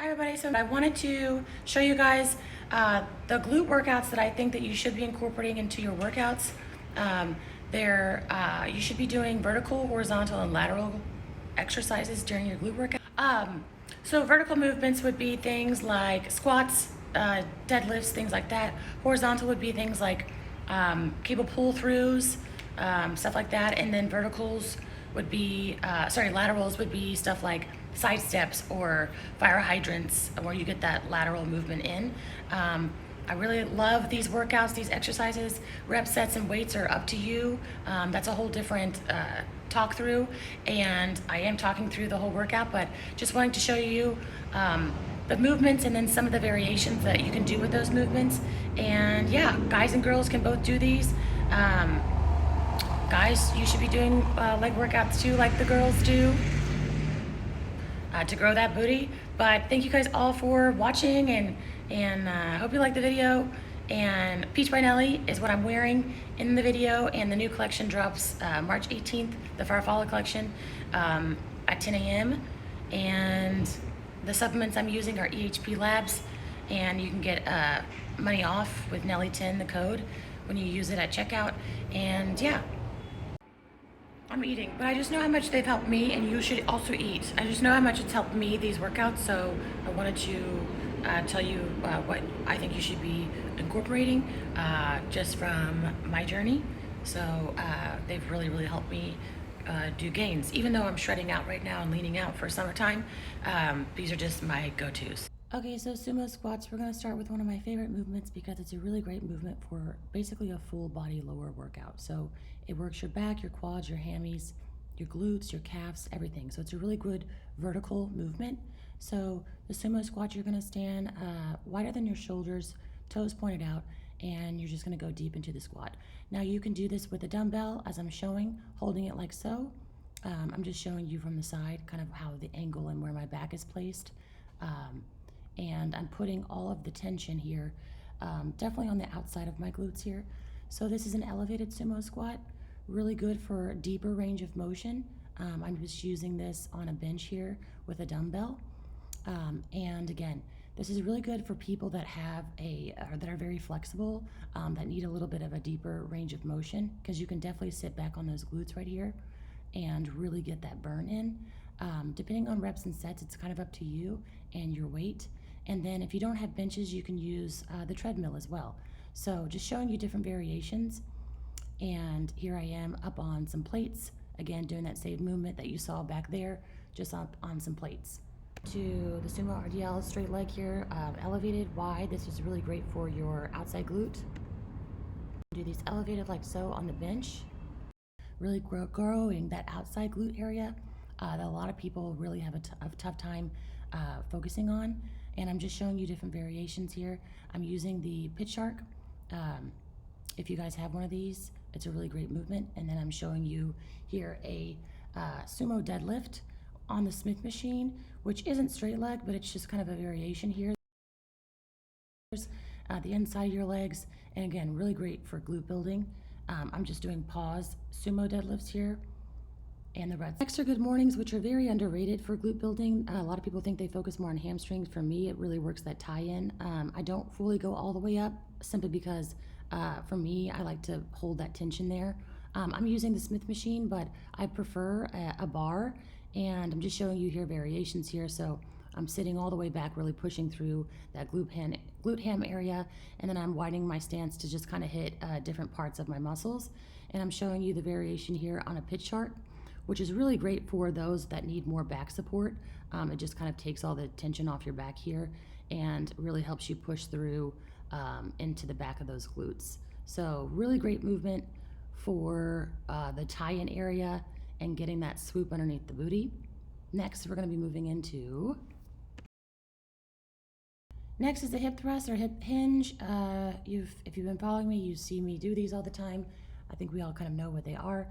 Hi everybody, so I wanted to show you guys the glute workouts that I think that you should be incorporating into your workouts. You should be doing vertical, horizontal, and lateral exercises during your glute workout. So vertical movements would be things like squats, deadlifts, things like that. Horizontal would be things like cable pull-throughs, stuff like that. And then verticals would be, laterals would be stuff like side steps or fire hydrants where you get that lateral movement in. I really love these workouts, these exercises. Rep sets and weights are up to you. That's a whole different talk through, and I am talking through the whole workout, but just wanting to show you the movements and then some of the variations that you can do with those movements. And yeah, guys and girls can both do these. Guys, you should be doing leg workouts too, like the girls do, to grow that booty. But thank you guys all for watching, and hope you like the video. And Peach by Nellie is what I'm wearing in the video, and the new collection drops March 18th, the Farfalla collection, at 10 a.m. And the supplements I'm using are EHP Labs, and you can get money off with Nellie10, the code, when you use it at checkout. And yeah, I'm eating, but I just know how much they've helped me, and you should also eat. I just know how much it's helped me, these workouts, so I wanted to tell you what I think you should be incorporating just from my journey. So they've really, really helped me do gains. Even though I'm shredding out right now and leaning out for summertime, these are just my go-tos. Okay, so sumo squats, we're gonna start with one of my favorite movements because it's a really great movement for basically a full body lower workout. So it works your back, your quads, your hammies, your glutes, your calves, everything. So it's a really good vertical movement. So the sumo squat, you're gonna stand wider than your shoulders, toes pointed out, and you're just gonna go deep into the squat. Now you can do this with a dumbbell, as I'm showing, holding it like so. I'm just showing you from the side, kind of how the angle and where my back is placed. And I'm putting all of the tension here, definitely on the outside of my glutes here. So this is an elevated sumo squat, really good for deeper range of motion. I'm just using this on a bench here with a dumbbell. And again, this is really good for people that have that are very flexible, that need a little bit of a deeper range of motion, because you can definitely sit back on those glutes right here and really get that burn in. Depending on reps and sets, it's kind of up to you and your weight. And then if you don't have benches, you can use the treadmill as well. So just showing you different variations. And here I am up on some plates, again doing that same movement that you saw back there, just up on some plates. To the Sumo RDL straight leg here, elevated wide. This is really great for your outside glute. Do these elevated like so on the bench, really growing that outside glute area that a lot of people really have a tough time focusing on. And I'm just showing you different variations here. I'm using the pitch shark. If you guys have one of these, it's a really great movement. And then I'm showing you here a sumo deadlift on the Smith machine, which isn't straight leg, but it's just kind of a variation here. The inside of your legs, and again, really great for glute building. I'm just doing pause sumo deadlifts here. And the reds. Next are good mornings, which are very underrated for glute building. A lot of people think they focus more on hamstrings. For me, it really works that tie-in. I don't fully go all the way up, simply because for me, I like to hold that tension there. I'm using the Smith machine, but I prefer a bar, and I'm just showing you here variations here. So I'm sitting all the way back, really pushing through that glute ham area, and then I'm widening my stance to just kind of hit different parts of my muscles. And I'm showing you the variation here on a pitch shark, which is really great for those that need more back support. It just kind of takes all the tension off your back here and really helps you push through into the back of those glutes. So really great movement for the tie-in area and getting that swoop underneath the booty. Next, we're gonna be moving into, next is the hip thrust or hip hinge. If you've been following me, you see me do these all the time. I think we all kind of know what they are.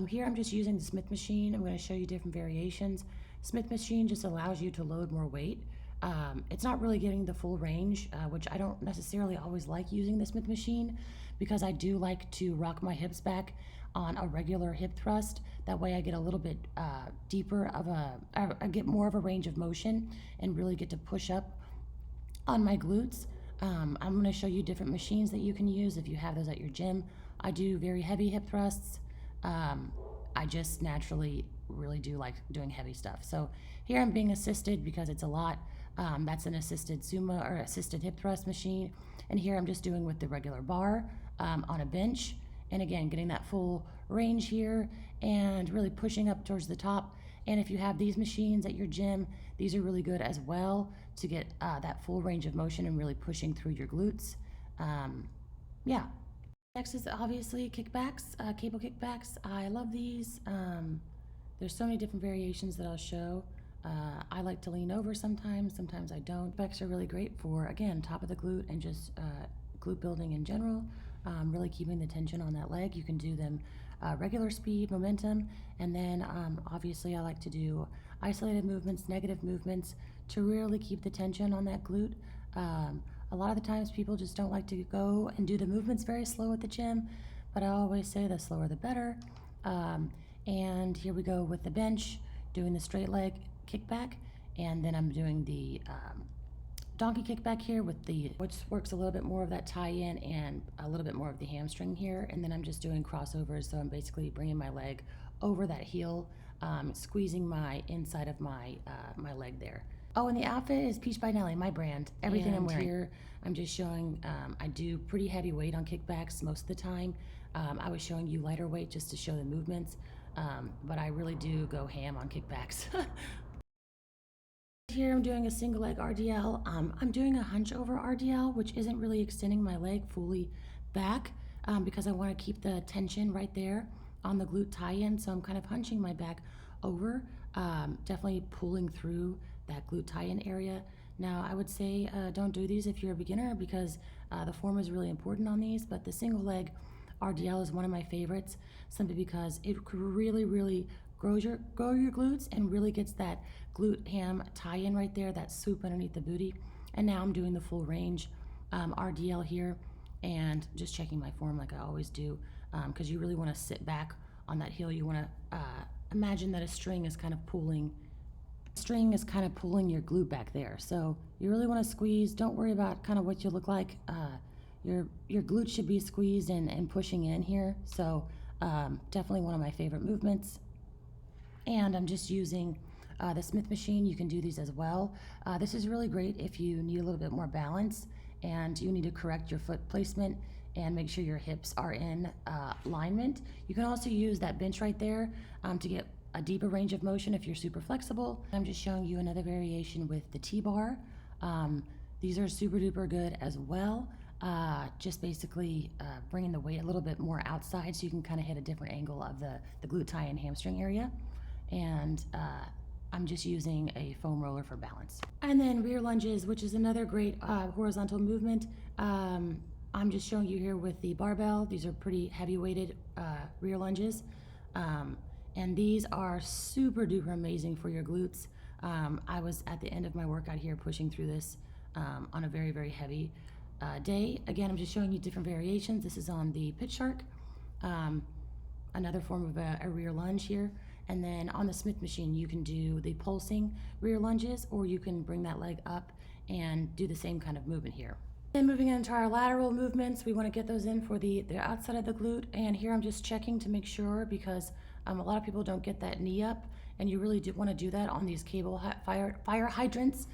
Here I'm just using the Smith machine. I'm going to show you different variations. Smith machine just allows you to load more weight. It's not really getting the full range, which I don't necessarily always like using the Smith machine, because I do like to rock my hips back on a regular hip thrust. That way I get a little bit deeper of I get more of a range of motion and really get to push up on my glutes. I'm going to show you different machines that you can use if you have those at your gym. I do very heavy hip thrusts. I just naturally really do like doing heavy stuff. So here I'm being assisted because it's a lot. That's an assisted sumo or assisted hip thrust machine. And here I'm just doing with the regular bar on a bench. And again, getting that full range here and really pushing up towards the top. And if you have these machines at your gym, these are really good as well to get that full range of motion and really pushing through your glutes. Yeah. Next is obviously kickbacks, cable kickbacks. I love these. There's so many different variations that I'll show. I like to lean over sometimes I don't. Kickbacks are really great for, again, top of the glute and just glute building in general. Really keeping the tension on that leg. You can do them regular speed, momentum, and then obviously I like to do isolated movements, negative movements to really keep the tension on that glute. A lot of the times people just don't like to go and do the movements very slow at the gym, but I always say the slower the better. And here we go with the bench, doing the straight leg kickback, and then I'm doing the donkey kickback here with which works a little bit more of that tie-in and a little bit more of the hamstring here, and then I'm just doing crossovers, so I'm basically bringing my leg over that heel, squeezing my inside of my my leg there. Oh, and the outfit is Peach by Nellie, my brand. Everything I'm wearing here, I'm just showing, I do pretty heavy weight on kickbacks most of the time. I was showing you lighter weight just to show the movements, but I really do go ham on kickbacks. Here I'm doing a single leg RDL. I'm doing a hunch over RDL, which isn't really extending my leg fully back because I want to keep the tension right there on the glute tie-in. So I'm kind of hunching my back over, definitely pulling through that glute tie-in area. Now I would say don't do these if you're a beginner because the form is really important on these, but the single leg RDL is one of my favorites simply because it really grow your glutes and really gets that glute ham tie-in right there, that swoop underneath the booty. And now I'm doing the full range RDL here and just checking my form like I always do because you really want to sit back on that heel. You want to imagine that a string is kind of pulling your glute back there. So you really want to squeeze. Don't worry about kind of what you look like. Your glute should be squeezed and pushing in here. So definitely one of my favorite movements. And I'm just using the Smith machine. You can do these as well. This is really great if you need a little bit more balance and you need to correct your foot placement and make sure your hips are in alignment. You can also use that bench right there to get a deeper range of motion if you're super flexible. I'm just showing you another variation with the T-bar. These are super duper good as well. Just basically bringing the weight a little bit more outside so you can kind of hit a different angle of the glute tie and hamstring area. And I'm just using a foam roller for balance. And then rear lunges, which is another great horizontal movement. I'm just showing you here with the barbell. These are pretty heavy weighted rear lunges. And these are super duper amazing for your glutes. I was at the end of my workout here pushing through this on a very heavy day. Again, I'm just showing you different variations. This is on the pitch shark, another form of a rear lunge here. And then on the Smith machine, you can do the pulsing rear lunges, or you can bring that leg up and do the same kind of movement here. Then moving into our lateral movements, we want to get those in for the outside of the glute. And here I'm just checking to make sure because a lot of people don't get that knee up, and you really do want to do that on these cable fire hydrants,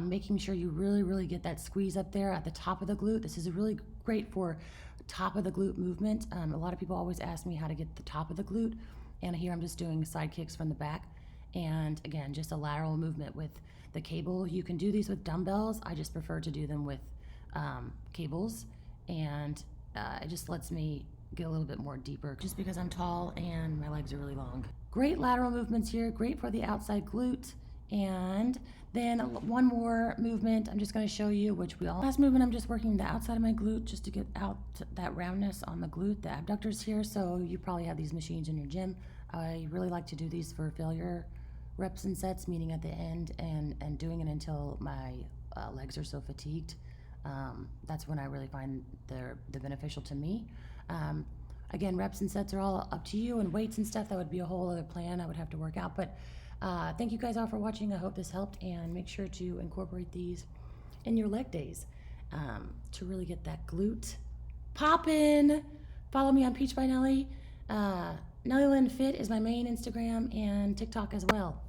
making sure you really get that squeeze up there at the top of the glute. This is really great for top of the glute movement. A lot of people always ask me how to get the top of the glute. And here I'm just doing side kicks from the back. And again, just a lateral movement with the cable. You can do these with dumbbells. I just prefer to do them with cables. And it just lets me get a little bit more deeper just because I'm tall and my legs are really long. Great lateral movements here. Great for the outside glute. And then one more movement I'm just going to show you, which last movement I'm just working the outside of my glute just to get out that roundness on the glute, the abductors here. So you probably have these machines in your gym. I really like to do these for failure reps and sets, meaning at the end and doing it until my legs are so fatigued. That's when I really find they're beneficial to me. Again, reps and sets are all up to you, and weights and stuff, that would be a whole other plan I would have to work out. But thank you guys all for watching. I hope this helped, and make sure to incorporate these in your leg days to really get that glute poppin'. Follow me on Peach by Nellie. NELLIELYNNFIT is my main Instagram and TikTok as well.